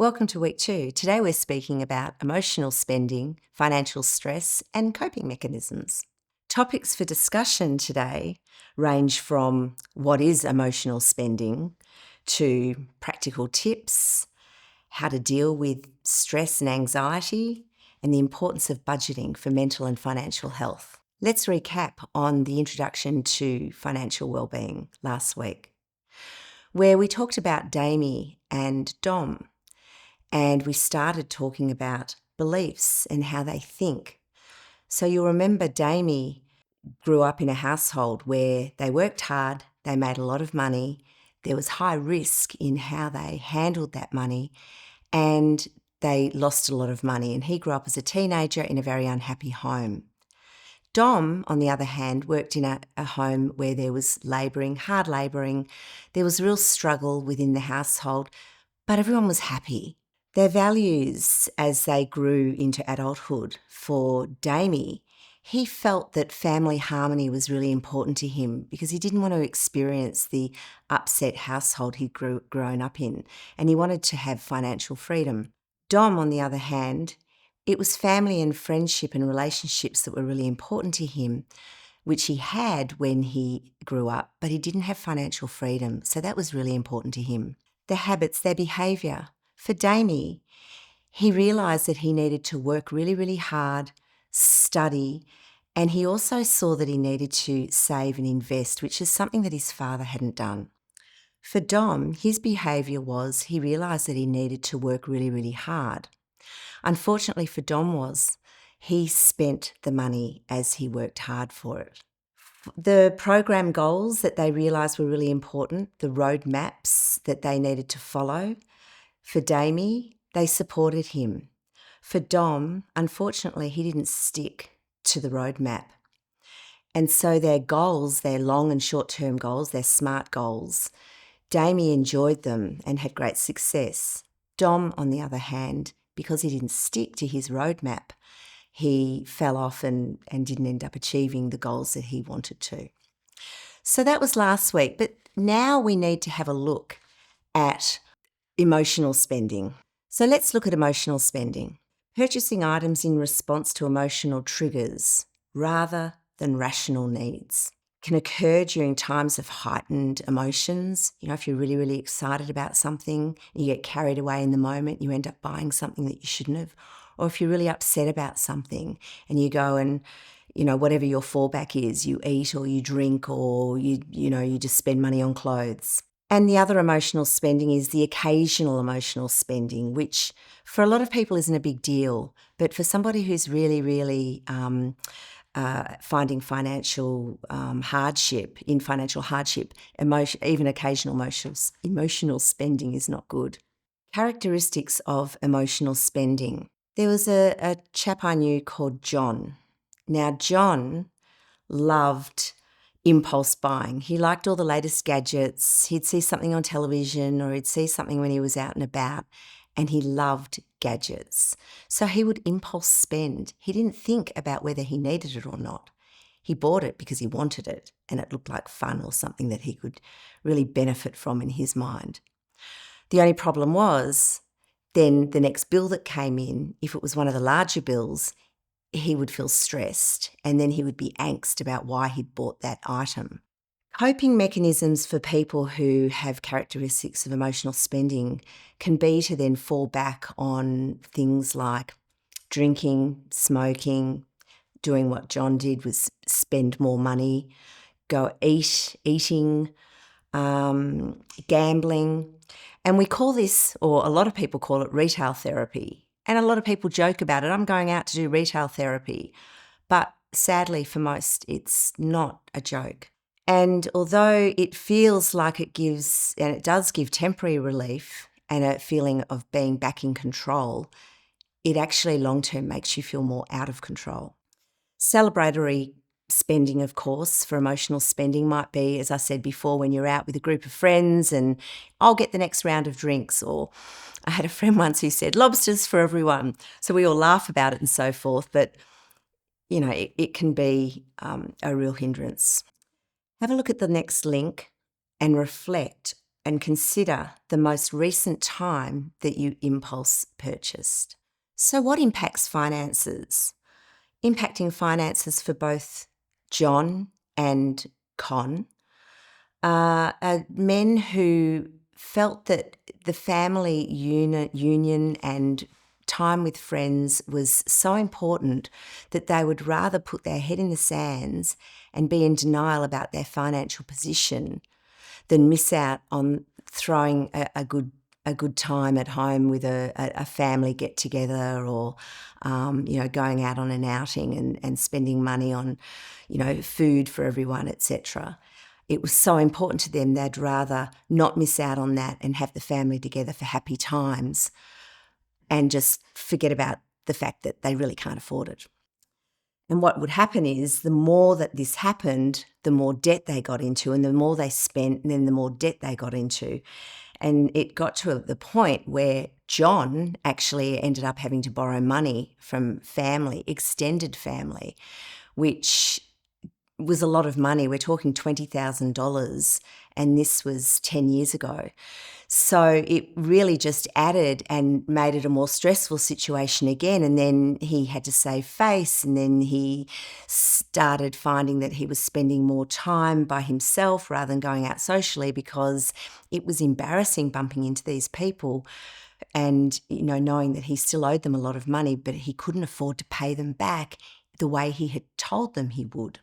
Welcome to week 2. Today we're speaking about emotional spending, financial stress, and coping mechanisms. Topics for discussion today range from what is emotional spending to practical tips, how to deal with stress and anxiety, and the importance of budgeting for mental and financial health. Let's recap on the introduction to financial wellbeing last week, where we talked about Damie and Dom. And we started talking about beliefs and how they think. So you'll remember Damie grew up in a household where they worked hard, they made a lot of money, there was high risk in how they handled that money, and they lost a lot of money. And he grew up as a teenager in a very unhappy home. Dom, on the other hand, worked in a home where there was hard labouring, there was real struggle within the household, but everyone was happy. Their values as they grew into adulthood, for Damie, he felt that family harmony was really important to him because he didn't want to experience the upset household he'd grown up in, and he wanted to have financial freedom. Dom, on the other hand, it was family and friendship and relationships that were really important to him, which he had when he grew up, but he didn't have financial freedom, so that was really important to him. Their habits, their behaviour. For Damie, he realised that he needed to work really, really hard, study, and he also saw that he needed to save and invest, which is something that his father hadn't done. For Dom, his behaviour was he realised that he needed to work really, really hard. Unfortunately for Dom he spent the money as he worked hard for it. The program goals that they realised were really important, the roadmaps that they needed to follow. For Damie, they supported him. For Dom, unfortunately, he didn't stick to the roadmap. And so their goals, their long and short-term goals, their SMART goals, Damie enjoyed them and had great success. Dom, on the other hand, because he didn't stick to his roadmap, he fell off and didn't end up achieving the goals that he wanted to. So that was last week, but now we need to have a look at emotional spending. So let's look at emotional spending. Purchasing items in response to emotional triggers rather than rational needs can occur during times of heightened emotions. You know, if you're really, really excited about something, you get carried away in the moment, you end up buying something that you shouldn't have. Or if you're really upset about something and you go and, you know, whatever your fallback is, you eat or you drink or you just spend money on clothes. And the other emotional spending is the occasional emotional spending, which for a lot of people isn't a big deal. But for somebody who's really, really finding financial hardship, even occasional emotional spending is not good. Characteristics of emotional spending. There was a chap I knew called John. Now, John loved impulse buying. He liked all the latest gadgets. He'd see something on television or he'd see something when he was out and about, and he loved gadgets. So he would impulse spend. He didn't think about whether he needed it or not. He bought it because he wanted it and it looked like fun or something that he could really benefit from in his mind. The only problem was then the next bill that came in, if it was one of the larger bills, he would feel stressed and then he would be angst about why he'd bought that item. Coping mechanisms for people who have characteristics of emotional spending can be to then fall back on things like drinking, smoking, doing what John did was spend more money, go eating, gambling. And we call this, or a lot of people call it, retail therapy. And a lot of people joke about it. I'm going out to do retail therapy. But sadly, for most, it's not a joke. And although it feels like it gives, and it does give temporary relief and a feeling of being back in control, it actually long-term makes you feel more out of control. Celebratory spending, of course, for emotional spending might be, as I said before, when you're out with a group of friends and I'll get the next round of drinks, or I had a friend once who said lobsters for everyone. So we all laugh about it and so forth, but, you know, it can be a real hindrance. Have a look at the next link and reflect and consider the most recent time that you impulse purchased. So, what impacts finances? Impacting finances for both John and Con are men who felt that the family union and time with friends was so important that they would rather put their head in the sands and be in denial about their financial position than miss out on throwing a good time at home with a family get together, or going out on an outing and spending money on food for everyone, etc. It was so important to them, they'd rather not miss out on that and have the family together for happy times and just forget about the fact that they really can't afford it. And what would happen is the more that this happened, the more debt they got into, and the more they spent, and then the more debt they got into. And it got to the point where John actually ended up having to borrow money from family, extended family, which was a lot of money. We're talking $20,000, and this was 10 years ago. So it really just added and made it a more stressful situation again. And then he had to save face, and then he started finding that he was spending more time by himself rather than going out socially, because it was embarrassing bumping into these people and knowing that he still owed them a lot of money, but he couldn't afford to pay them back the way he had told them he would.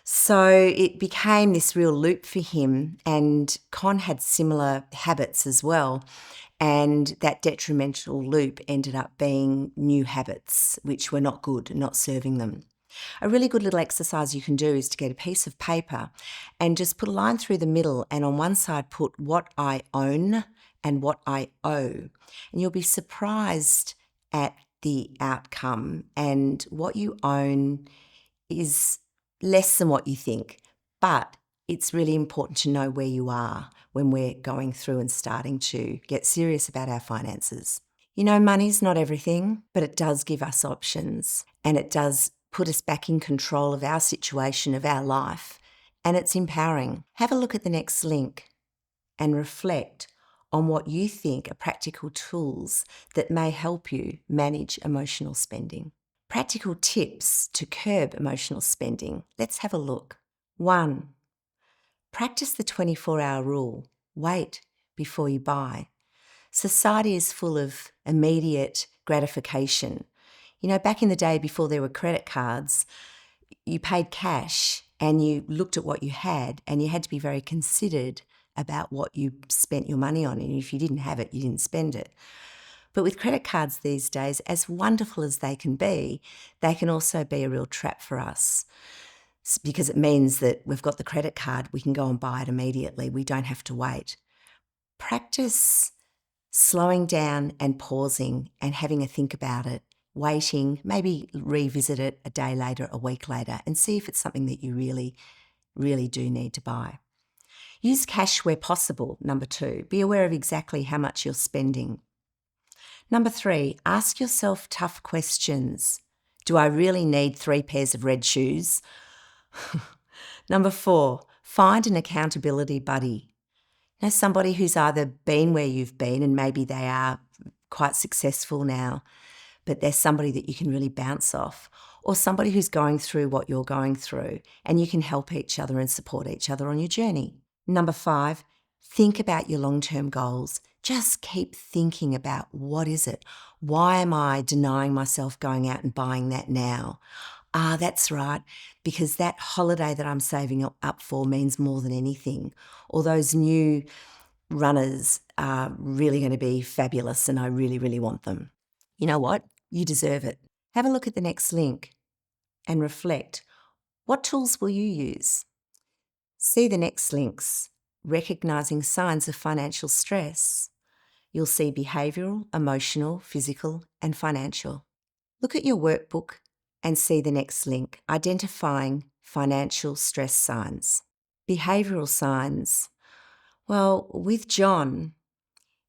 So it became this real loop for him, and Con had similar habits as well. And that detrimental loop ended up being new habits, which were not good, not serving them. A really good little exercise you can do is to get a piece of paper and just put a line through the middle, and on one side put what I own and what I owe. And you'll be surprised at the outcome. And what you own is less than what you think, but it's really important to know where you are when we're going through and starting to get serious about our finances. Money's not everything, but it does give us options, and it does put us back in control of our situation, of our life, and it's empowering. Have a look at the next link and reflect on what you think are practical tools that may help you manage emotional spending. Practical tips to curb emotional spending. Let's have a look. 1. Practice the 24-hour rule. Wait before you buy. Society is full of immediate gratification. Back in the day before there were credit cards, you paid cash and you looked at what you had, and you had to be very considered about what you spent your money on. And if you didn't have it, you didn't spend it. But with credit cards these days, as wonderful as they can also be a real trap for us, because it means that we've got the credit card, we can go and buy it immediately. We don't have to wait. Practice slowing down and pausing and having a think about it, waiting, maybe revisit it a day later, a week later, and see if it's something that you really, really do need to buy. Use cash where possible. Number 2, be aware of exactly how much you're spending. Number 3, ask yourself tough questions. Do I really need 3 pairs of red shoes? Number 4, find an accountability buddy. Somebody who's either been where you've been, and maybe they are quite successful now, but they're somebody that you can really bounce off, or somebody who's going through what you're going through, and you can help each other and support each other on your journey. Number 5, think about your long-term goals. Just keep thinking about, what is it? Why am I denying myself going out and buying that now? That's right, because that holiday that I'm saving up for means more than anything. Or those new runners are really going to be fabulous, and I really, really want them. You know what? You deserve it. Have a look at the next link and reflect. What tools will you use? See the next links. Recognizing signs of financial stress. You'll see behavioural, emotional, physical, and financial. Look at your workbook and see the next link, identifying financial stress signs. Behavioural signs. Well, with John,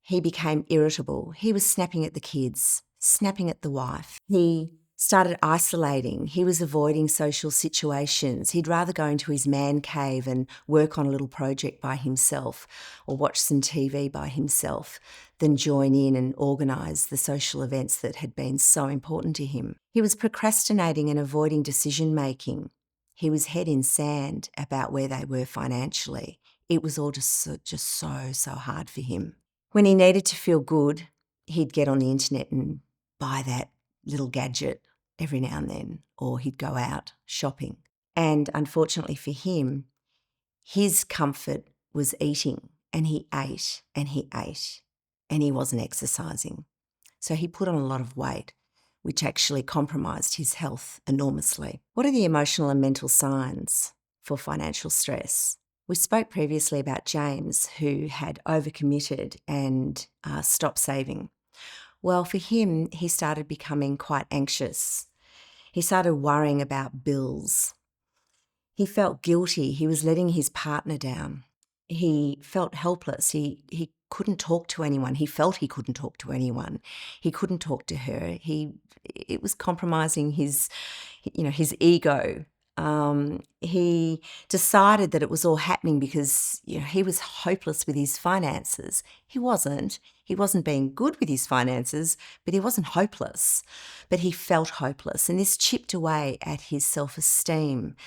he became irritable. He was snapping at the kids, snapping at the wife. He started isolating. He was avoiding social situations. He'd rather go into his man cave and work on a little project by himself or watch some TV by himself than join in and organise the social events that had been so important to him. He was procrastinating and avoiding decision making. He was head in sand about where they were financially. It was all just so hard for him. When he needed to feel good, he'd get on the internet and buy that little gadget every now and then, or he'd go out shopping. And unfortunately for him, his comfort was eating, and he ate and he ate, and he wasn't exercising. So he put on a lot of weight, which actually compromised his health enormously. What are the emotional and mental signs for financial stress? We spoke previously about James, who had overcommitted and stopped saving. Well, for him, he started becoming quite anxious. He started worrying about bills. He felt guilty. He was letting his partner down. He felt helpless. He couldn't talk to anyone. He felt he couldn't talk to anyone. He couldn't talk to her. It was compromising his ego. He decided that it was all happening because he was hopeless with his finances. He wasn't. He wasn't being good with his finances, but he wasn't hopeless. But he felt hopeless, and this chipped away at his self-esteem.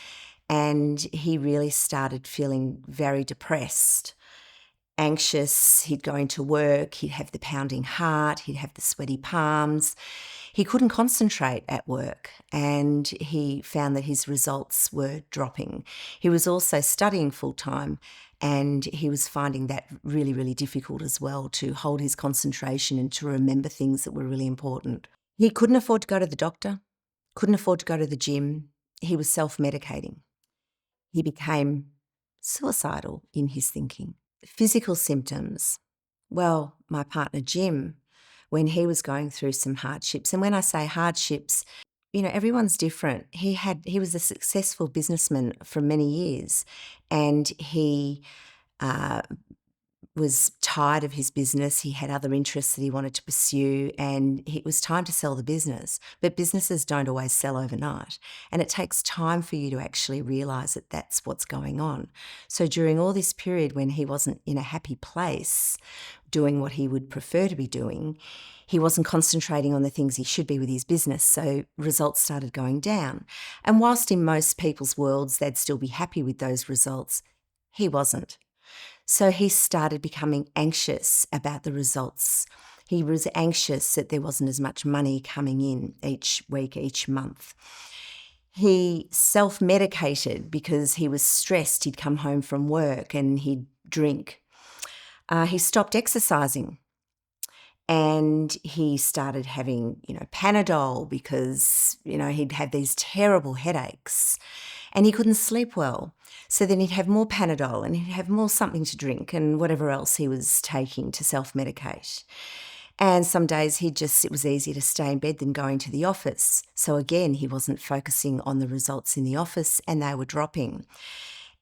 And he really started feeling very depressed, anxious. He'd go into work, he'd have the pounding heart, he'd have the sweaty palms. He couldn't concentrate at work, and he found that his results were dropping. He was also studying full-time, and he was finding that really, really difficult as well, to hold his concentration and to remember things that were really important. He couldn't afford to go to the doctor, couldn't afford to go to the gym. He was self-medicating. He became suicidal in his thinking. Physical symptoms. Well, my partner Jim, when he was going through some hardships, and when I say hardships, everyone's different. He was a successful businessman for many years, and he was tired of his business. He had other interests that he wanted to pursue, and it was time to sell the business. But businesses don't always sell overnight, and it takes time for you to actually realise that that's what's going on. So during all this period when he wasn't in a happy place doing what he would prefer to be doing, he wasn't concentrating on the things he should be with his business, so results started going down. And whilst in most people's worlds they'd still be happy with those results, he wasn't. So he started becoming anxious about the results. He was anxious that there wasn't as much money coming in each week, each month. He self-medicated because he was stressed. He'd come home from work and he'd drink. He stopped exercising, and he started having, Panadol because, he'd had these terrible headaches and he couldn't sleep well. So then he'd have more Panadol and he'd have more something to drink and whatever else he was taking to self-medicate. And some days it was easier to stay in bed than going to the office. So again, he wasn't focusing on the results in the office, and they were dropping.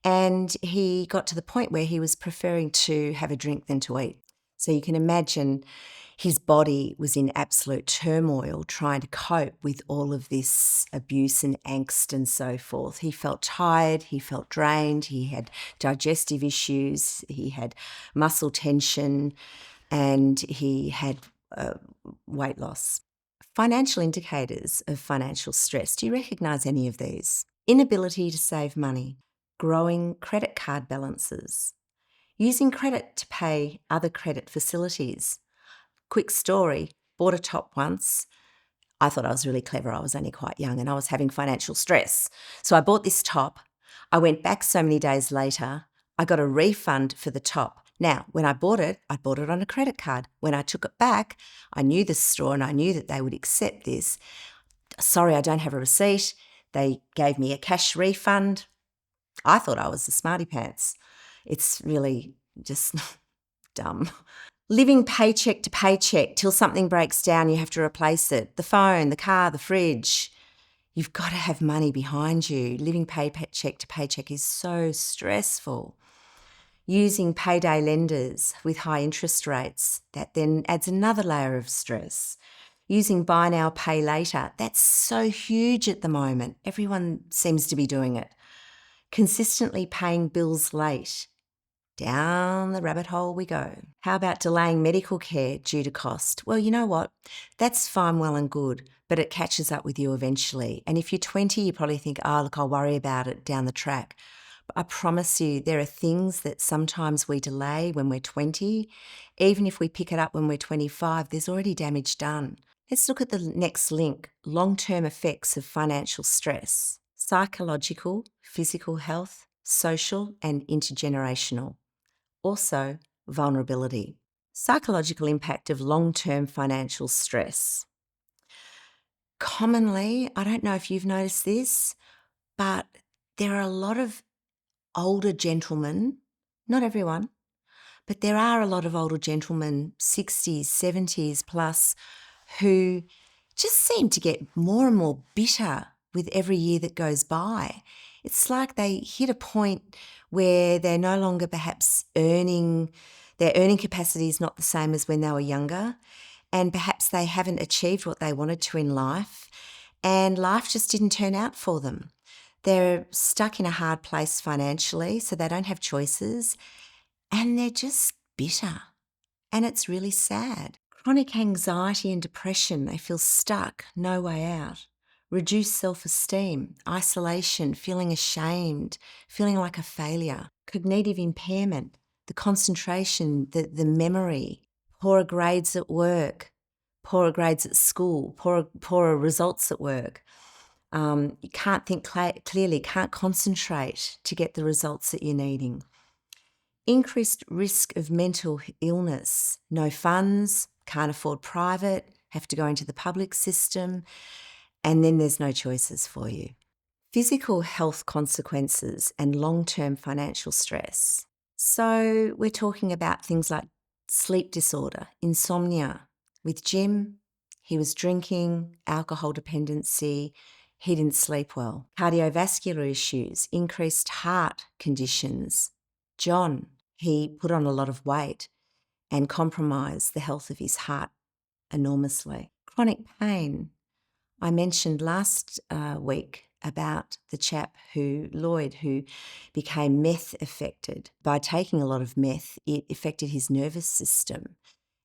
And he got to the point where he was preferring to have a drink than to eat. So you can imagine his body was in absolute turmoil trying to cope with all of this abuse and angst and so forth. He felt tired, he felt drained, he had digestive issues, he had muscle tension, and he had weight loss. Financial indicators of financial stress. Do you recognise any of these? Inability to save money, growing credit card balances, using credit to pay other credit facilities. Quick story, bought a top once. I thought I was really clever. I was only quite young and I was having financial stress. So I bought this top. I went back so many days later. I got a refund for the top. Now, when I bought it on a credit card. When I took it back, I knew the store and I knew that they would accept this. Sorry, I don't have a receipt. They gave me a cash refund. I thought I was the smarty pants. It's really just dumb. Living paycheck to paycheck till something breaks down, you have to replace it. The phone, the car, the fridge. You've got to have money behind you. Living paycheck to paycheck is so stressful. Using payday lenders with high interest rates, that then adds another layer of stress. Using buy now, pay later, that's so huge at the moment. Everyone seems to be doing it. Consistently paying bills late. Down the rabbit hole we go. How about delaying medical care due to cost? Well, you know what? That's fine, well and good, but it catches up with you eventually. And if you're 20, you probably think, oh, look, I'll worry about it down the track. But I promise you, there are things that sometimes we delay when we're 20. Even if we pick it up when we're 25, there's already damage done. Let's look at the next link, long-term effects of financial stress. Psychological, physical health, social and intergenerational. Also, vulnerability. Psychological impact of long-term financial stress. Commonly, I don't know if you've noticed this, but there are a lot of older gentlemen, not everyone, but there are a lot of older gentlemen, 60s, 70s plus, who just seem to get more and more bitter with every year that goes by. It's like they hit a point where they're no longer perhaps their earning capacity is not the same as when they were younger, and perhaps they haven't achieved what they wanted to in life, and life just didn't turn out for them. They're stuck in a hard place financially, so they don't have choices, and they're just bitter. And it's really sad. Chronic anxiety and depression, they feel stuck, no way out. Reduced self-esteem, isolation, feeling ashamed, feeling like a failure. Cognitive impairment, the concentration, the memory. Poorer grades at work, poorer grades at school, poorer results at work. You can't think clearly, can't concentrate to get the results that you're needing. Increased risk of mental illness, no funds, can't afford private, have to go into the public system, and then there's no choices for you. Physical health consequences and long-term financial stress. So we're talking about things like sleep disorder, insomnia. With Jim, he was drinking, alcohol dependency, he didn't sleep well. Cardiovascular issues, increased heart conditions. John, he put on a lot of weight and compromised the health of his heart enormously. Chronic pain. I mentioned last week about the chap Lloyd, who became meth affected. By taking a lot of meth, it affected his nervous system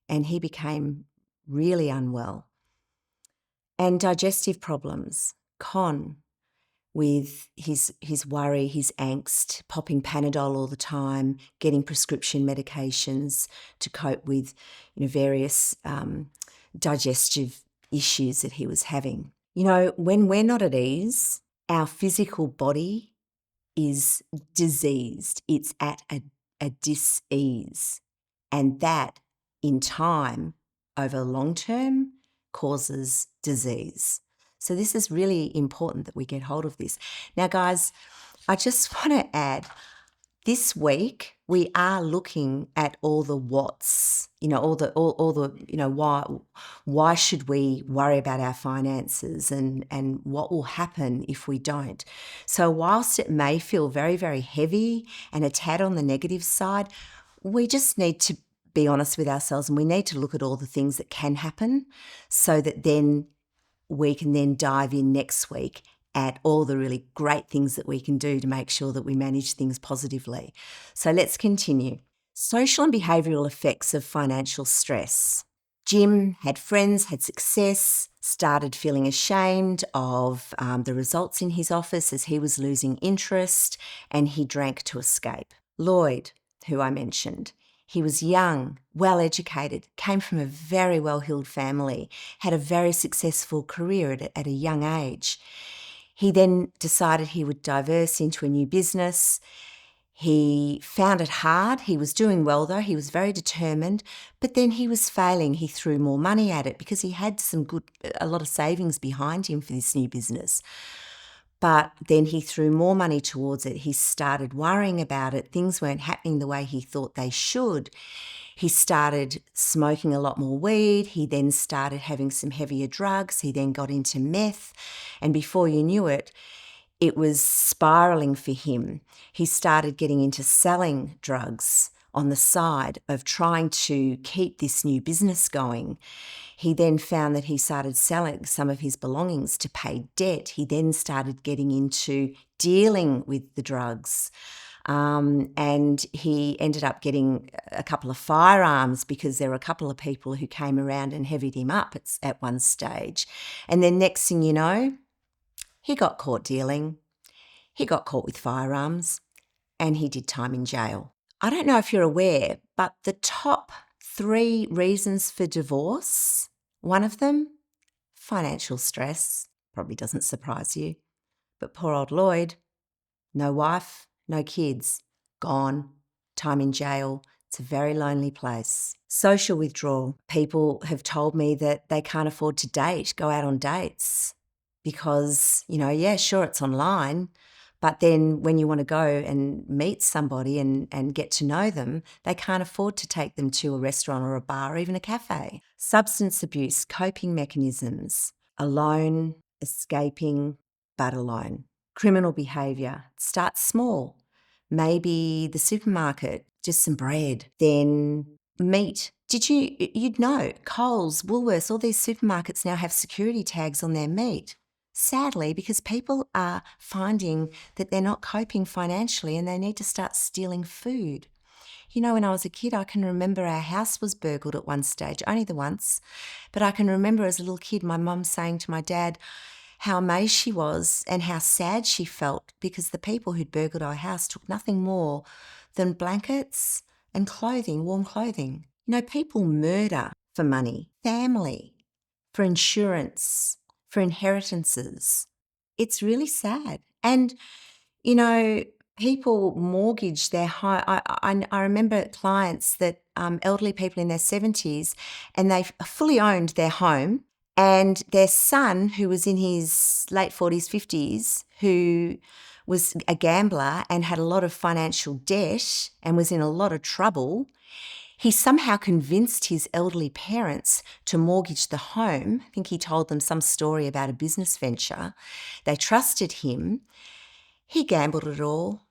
and he became really unwell. And digestive problems. Con, with his worry, his angst, popping Panadol all the time, getting prescription medications to cope with various digestive issues that he was having. When we're not at ease, our physical body is diseased. It's at a dis-ease. And that, in time, over long term, causes disease. So this is really important that we get hold of this. Now, guys, I just want to add, this week we are looking at all the what's, all the why should we worry about our finances and what will happen if we don't. So whilst it may feel very, very heavy and a tad on the negative side, we just need to be honest with ourselves and we need to look at all the things that can happen so that then we can then dive in next week at all the really great things that we can do to make sure that we manage things positively. So let's continue. Social and behavioural effects of financial stress. Jim had friends, had success, started feeling ashamed of the results in his office as he was losing interest, and he drank to escape. Lloyd, who I mentioned, he was young, well-educated, came from a very well-heeled family, had a very successful career at a young age. He then decided he would diverse into a new business. He found it hard. He was doing well though. He was very determined, but then he was failing. He threw more money at it because he had a lot of savings behind him for this new business. But then he threw more money towards it. He started worrying about it. Things weren't happening the way he thought they should. He started smoking a lot more weed. He then started having some heavier drugs. He then got into meth. And before you knew it, it was spiraling for him. He started getting into selling drugs on the side of trying to keep this new business going. He then found that he started selling some of his belongings to pay debt. He then started getting into dealing with the drugs. And he ended up getting a couple of firearms because there were a couple of people who came around and heavied him up at one stage. And then next thing you know, he got caught dealing. He got caught with firearms and he did time in jail. I don't know if you're aware, but the top 3 reasons for divorce, one of them, financial stress. Probably doesn't surprise you. But poor old Lloyd, no wife, no kids, gone, time in jail. It's a very lonely place. Social withdrawal. People have told me that they can't afford to go out on dates because, yeah, sure, it's online, but then when you want to go and meet somebody and get to know them, they can't afford to take them to a restaurant or a bar or even a cafe. Substance abuse, coping mechanisms, alone, escaping, but alone. Criminal behaviour, start small. Maybe the supermarket, just some bread, then meat. You'd know, Coles, Woolworths, all these supermarkets now have security tags on their meat. Sadly, because people are finding that they're not coping financially and they need to start stealing food. When I was a kid, I can remember our house was burgled at one stage, only the once, but I can remember as a little kid my mum saying to my dad how amazed she was and how sad she felt because the people who'd burgled our house took nothing more than blankets and clothing, warm clothing. People murder for money, family, for insurance, for inheritances. It's really sad. And, people mortgage their home. I remember clients that elderly people in their 70s, and they fully owned their home, and their son, who was in his late 40s, 50s, who was a gambler and had a lot of financial debt and was in a lot of trouble, he somehow convinced his elderly parents to mortgage the home. I think he told them some story about a business venture. They trusted him. He gambled it all.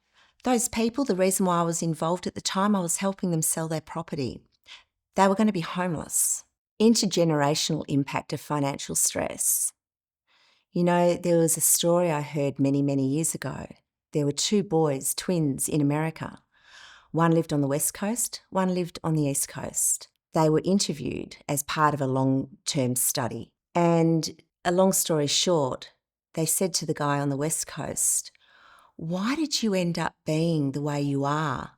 Those people, the reason why I was involved at the time, I was helping them sell their property. They were going to be homeless. Intergenerational impact of financial stress. There was a story I heard many, many years ago. There were 2 boys, twins in America. One lived on the West Coast, one lived on the East Coast. They were interviewed as part of a long-term study. And a long story short, they said to the guy on the West Coast, "Why did you end up being the way you are?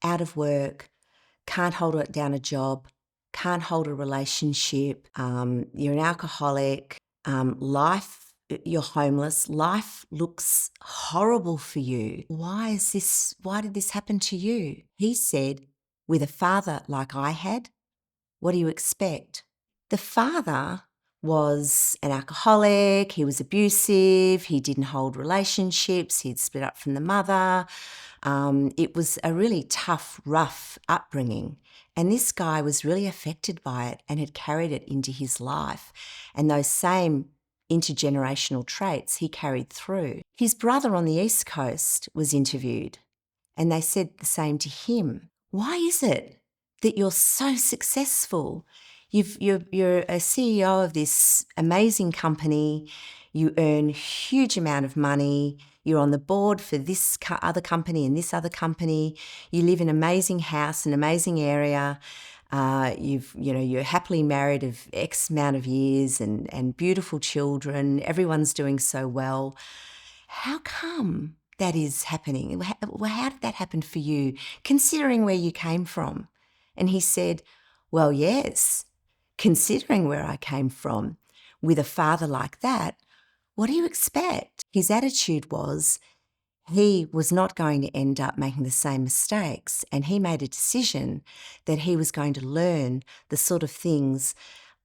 Out of work, can't hold it down a job, can't hold a relationship, you're an alcoholic, you're homeless, life looks horrible for you. Why did this happen to you?" He said, "With a father like I had, what do you expect?" The father was an alcoholic, he was abusive, he didn't hold relationships, he'd split up from the mother. It was a really tough, rough upbringing. And this guy was really affected by it and had carried it into his life. And those same intergenerational traits he carried through. His brother on the East Coast was interviewed, and they said the same to him. "Why is it that you're so successful? You're a CEO of this amazing company. You earn a huge amount of money. You're on the board for this other company and this other company. You live in an amazing house, an amazing area. You're happily married of X amount of years and beautiful children. Everyone's doing so well. How come that is happening? How did that happen for you, considering where you came from?" And he said, "Well, yes, considering where I came from, with a father like that, what do you expect?" His attitude was he was not going to end up making the same mistakes, and he made a decision that he was going to learn the sort of things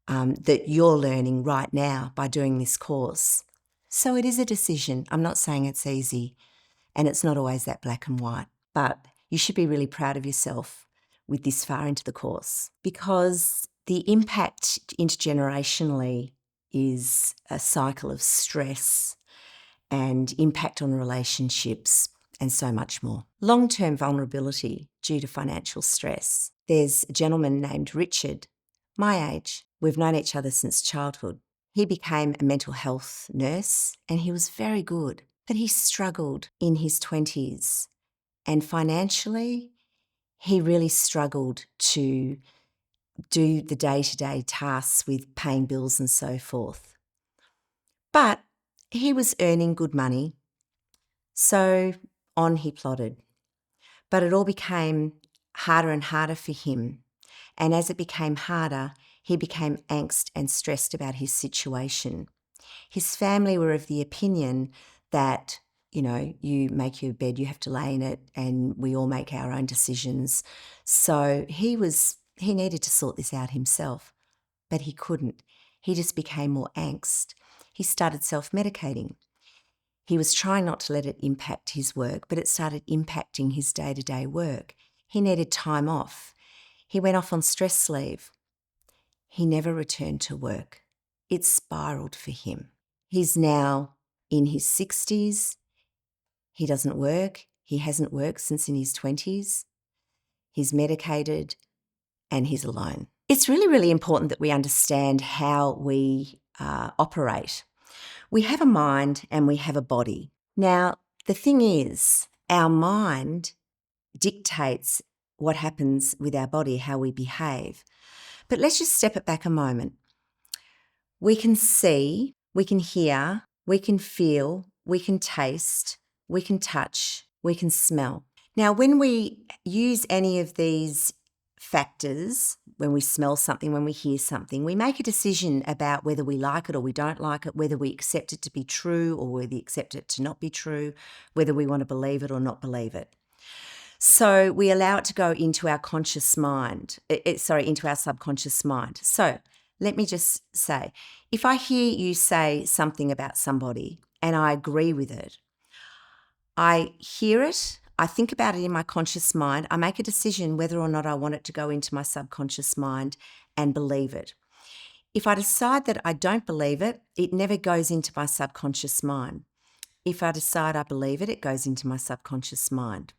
that you're learning right now by doing this course. So it is a decision. I'm not saying it's easy, and it's not always that black and white, but you should be really proud of yourself with this far into the course, because the impact intergenerationally is a cycle of stress and impact on relationships and so much more. Long-term vulnerability due to financial stress. There's a gentleman named Richard. my age. We've known each other since childhood. He became a mental health nurse and he was very good, but he struggled in his 20s. And financially, he really struggled to do the day-to-day tasks with paying bills and so forth. But he was earning good money, so on he plodded. But it all became harder and harder for him. And as it became harder, he became angst and stressed about his situation. His family were of the opinion that, you make your bed, you have to lay in it, and we all make our own decisions. So he needed to sort this out himself, but he couldn't. He just became more angst. He started self-medicating. He was trying not to let it impact his work, but it started impacting his day-to-day work. He needed time off. He went off on stress leave. He never returned to work. It spiraled for him. He's now in his 60s. He doesn't work. He hasn't worked since in his 20s. He's medicated and he's alone. It's really, really important that we understand how we operate. We have a mind and we have a body. Now, the thing is, our mind dictates what happens with our body, how we behave. But let's just step it back a moment. We can see, we can hear, we can feel, we can taste, we can touch, we can smell. Now, when we use any of these factors, when we smell something, when we hear something, we make a decision about whether we like it or we don't like it, whether we accept it to be true or whether we accept it to not be true, whether we want to believe it or not believe it. So we allow it to go into our conscious mind, into our subconscious mind. So let me just say, if I hear you say something about somebody and I agree with it, I hear it, I think about it in my conscious mind, I make a decision whether or not I want it to go into my subconscious mind and believe it. If I decide that I don't believe it, it never goes into my subconscious mind. If I decide I believe it, it goes into my subconscious mind.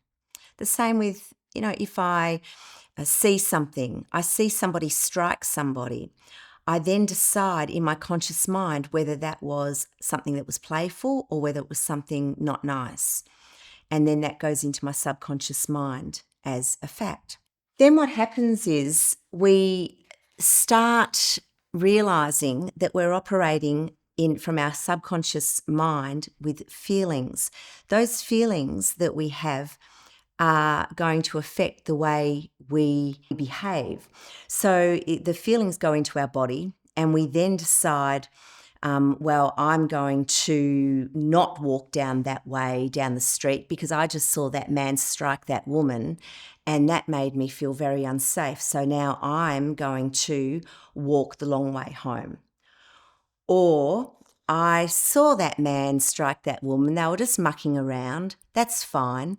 The same with, if I see something, I see somebody strike somebody, I then decide in my conscious mind whether that was something that was playful or whether it was something not nice. And then that goes into my subconscious mind as a fact. Then what happens is we start realizing that we're operating from our subconscious mind with feelings. Those feelings that we have are going to affect the way we behave. So the feelings go into our body and we then decide, I'm going to not walk down that way, down the street, because I just saw that man strike that woman and that made me feel very unsafe. So now I'm going to walk the long way home. Or I saw that man strike that woman. They were just mucking around. That's fine.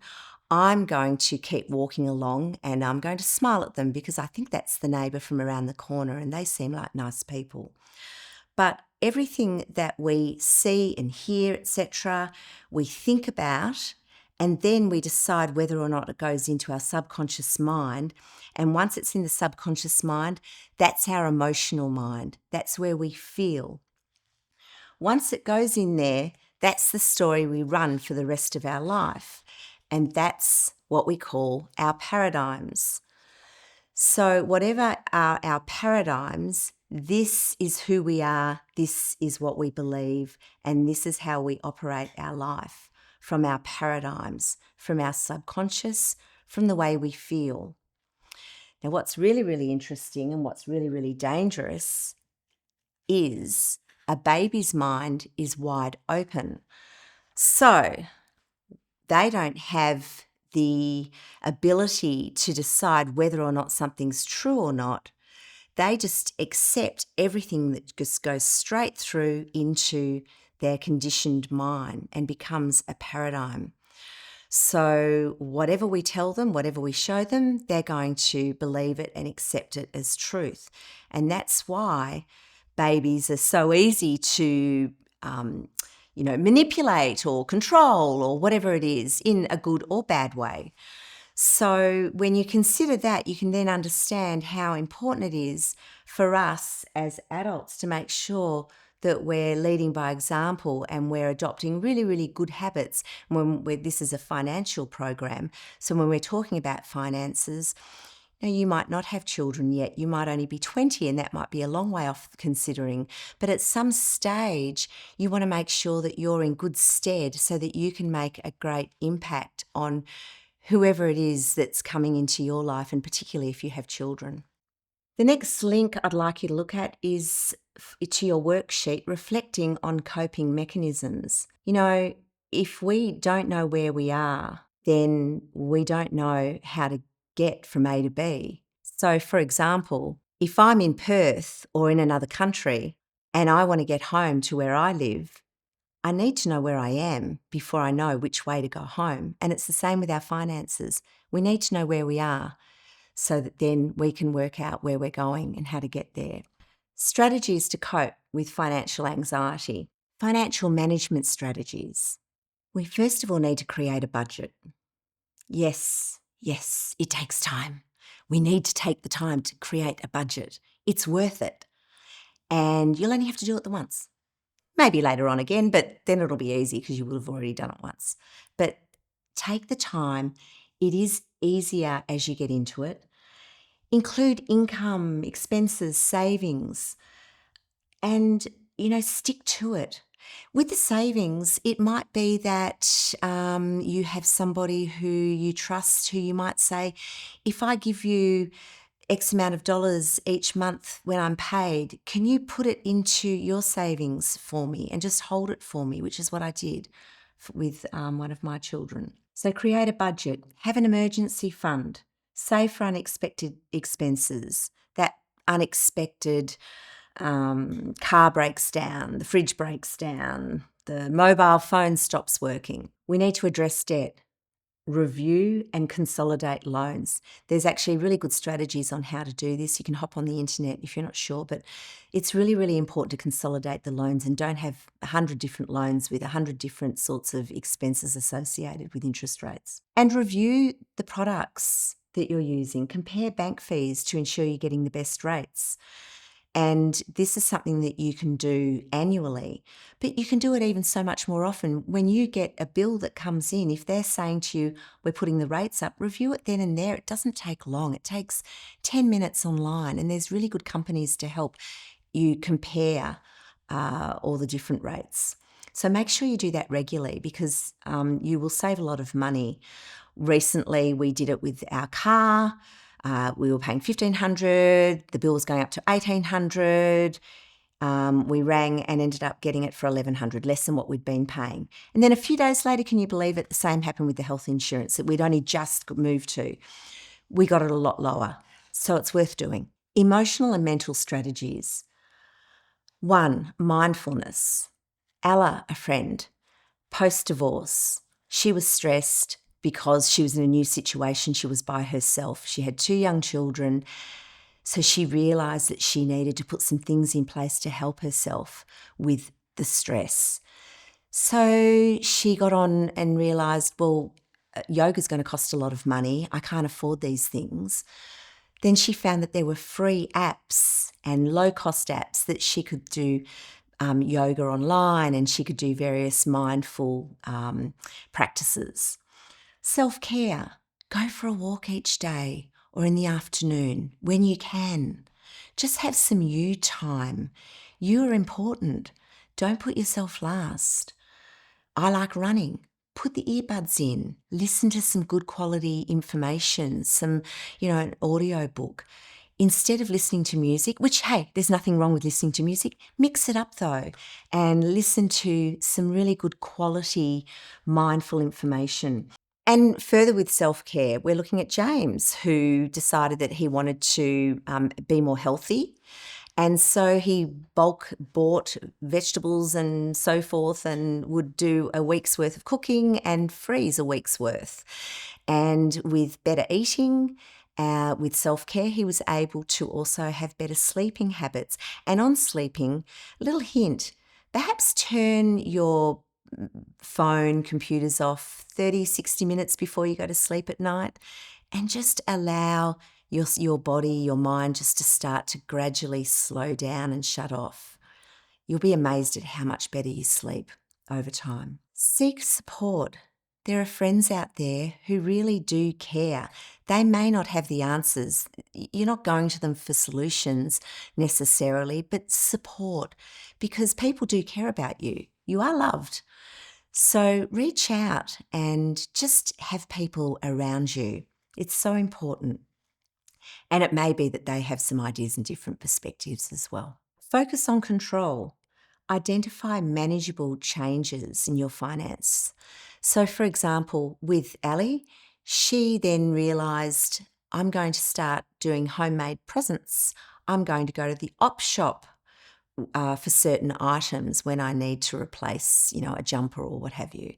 I'm going to keep walking along and I'm going to smile at them because I think that's the neighbour from around the corner and they seem like nice people. But everything that we see and hear, etc., we think about and then we decide whether or not it goes into our subconscious mind. And once it's in the subconscious mind, that's our emotional mind. That's where we feel. Once it goes in there, that's the story we run for the rest of our life. And that's what we call our paradigms. So whatever are our paradigms, this is who we are, this is what we believe, and this is how we operate our life from our paradigms, from our subconscious, from the way we feel. Now, what's really, really interesting and what's really, really dangerous is a baby's mind is wide open. So they don't have the ability to decide whether or not something's true or not. They just accept everything that just goes straight through into their conditioned mind and becomes a paradigm. So whatever we tell them, whatever we show them, they're going to believe it and accept it as truth. And that's why babies are so easy to manipulate or control or whatever it is in a good or bad way. So when you consider that, you can then understand how important it is for us as adults to make sure that we're leading by example and we're adopting really, really good habits this is a financial program. So when we're talking about finances, you might not have children yet. You might only be 20, and that might be a long way off considering. But at some stage, you want to make sure that you're in good stead so that you can make a great impact on whoever it is that's coming into your life, and particularly if you have children. The next link I'd like you to look at is to your worksheet reflecting on coping mechanisms. If we don't know where we are, then we don't know how to get from A to B. So, for example, if I'm in Perth or in another country and I want to get home to where I live, I need to know where I am before I know which way to go home. And it's the same with our finances. We need to know where we are so that then we can work out where we're going and how to get there. Strategies to cope with financial anxiety. Financial management strategies. We first of all need to create a budget. Yes, it takes time. We need to take the time to create a budget. It's worth it. And you'll only have to do it the once. Maybe later on again, but then it'll be easy because you will have already done it once. But take the time. It is easier as you get into it. Include income, expenses, savings, and, stick to it. With the savings, it might be that you have somebody who you trust who you might say, if I give you X amount of dollars each month when I'm paid, can you put it into your savings for me and just hold it for me, which is what I did with one of my children. So create a budget, have an emergency fund, save for unexpected expenses, that unexpected car breaks down, the fridge breaks down, the mobile phone stops working. We need to address debt. Review and consolidate loans. There's actually really good strategies on how to do this. You can hop on the internet if you're not sure, but it's really, really important to consolidate the loans and don't have 100 different loans with 100 different sorts of expenses associated with interest rates. And review the products that you're using. Compare bank fees to ensure you're getting the best rates. And this is something that you can do annually, but you can do it even so much more often. When you get a bill that comes in, if they're saying to you, we're putting the rates up, review it then and there. It doesn't take long. It takes 10 minutes online, and there's really good companies to help you compare all the different rates. So make sure you do that regularly because you will save a lot of money. Recently, we did it with our car. We were paying $1,500. The bill was going up to $1,800. We rang and ended up getting it for $1,100, less than what we'd been paying. And then a few days later, can you believe it? The same happened with the health insurance that we'd only just moved to. We got it a lot lower. So it's worth doing. Emotional and mental strategies. 1, mindfulness. Ella, a friend, post-divorce, she was stressed because she was in a new situation. She was by herself. She had 2 young children. So she realised that she needed to put some things in place to help herself with the stress. So she got on and realised, well, yoga's going to cost a lot of money. I can't afford these things. Then she found that there were free apps and low-cost apps that she could do yoga online, and she could do various mindful practices. Self-care. Go for a walk each day or in the afternoon when you can. Just have some you time. You are important. Don't put yourself last. I like running. Put the earbuds in. Listen to some good quality information, some, an audio book. Instead of listening to music, which, hey, there's nothing wrong with listening to music, mix it up though and listen to some really good quality mindful information. And further with self-care, we're looking at James, who decided that he wanted to be more healthy. And so he bulk bought vegetables and so forth and would do a week's worth of cooking and freeze a week's worth. And with better eating, with self-care, he was able to also have better sleeping habits. And on sleeping, a little hint, perhaps turn your phone, computers off 30, 60 minutes before you go to sleep at night, and just allow your body, your mind just to start to gradually slow down and shut off. You'll be amazed at how much better you sleep over time. Seek support. There are friends out there who really do care. They may not have the answers. You're not going to them for solutions necessarily, but support, because people do care about you. You are loved. So reach out and just have people around you. It's so important. And it may be that they have some ideas and different perspectives as well. Focus on control. Identify manageable changes in your finance. So, for example, with Ali, she then realised, I'm going to start doing homemade presents. I'm going to go to the op shop for certain items when I need to replace, a jumper or what have you.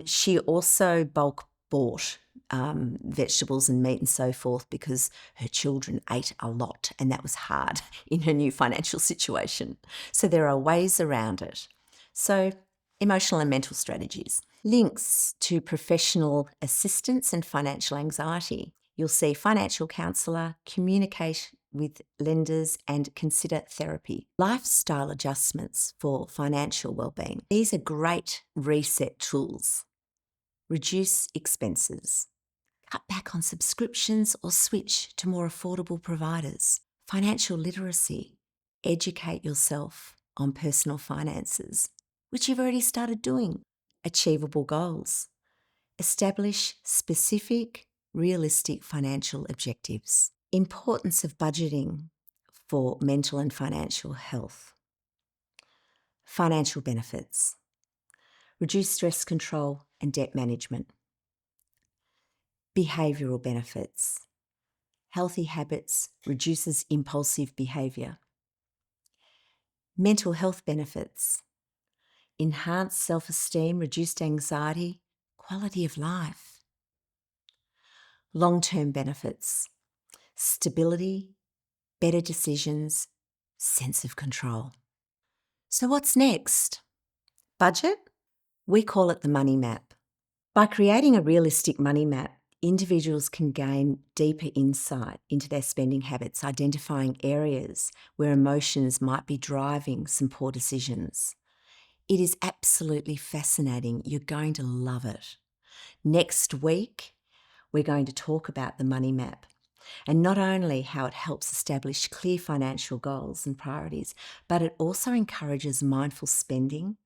She also bulk bought vegetables and meat and so forth because her children ate a lot and that was hard in her new financial situation. So there are ways around it. So emotional and mental strategies. Links to professional assistance and financial anxiety. You'll see financial counsellor, communicate with lenders, and consider therapy. Lifestyle adjustments for financial wellbeing. These are great reset tools. Reduce expenses. Cut back on subscriptions or switch to more affordable providers. Financial literacy. Educate yourself on personal finances, which you've already started doing. Achievable goals. Establish specific, realistic financial objectives. Importance of budgeting for mental and financial health. Financial benefits. Reduce stress control and debt management. Behavioural benefits. Healthy habits reduces impulsive behaviour. Mental health benefits. Enhanced self-esteem, reduced anxiety, quality of life. Long-term benefits. Stability, better decisions, sense of control. So what's next? Budget? We call it the money map. By creating a realistic money map, individuals can gain deeper insight into their spending habits, identifying areas where emotions might be driving some poor decisions. It is absolutely fascinating. You're going to love it. Next week, we're going to talk about the money map, and not only how it helps establish clear financial goals and priorities, but it also encourages mindful spending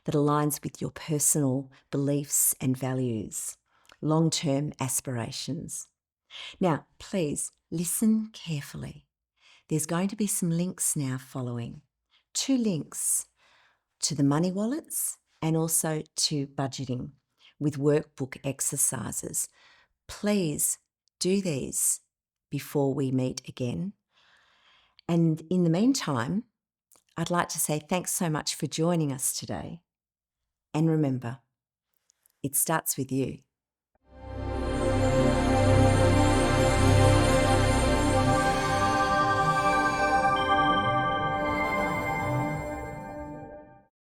that aligns with your personal beliefs and values, long-term aspirations. Now, please listen carefully. There's going to be some links now following. 2 links to the money wallets and also to budgeting with workbook exercises. Please do these before we meet again. And in the meantime, I'd like to say thanks so much for joining us today. And remember, it starts with you.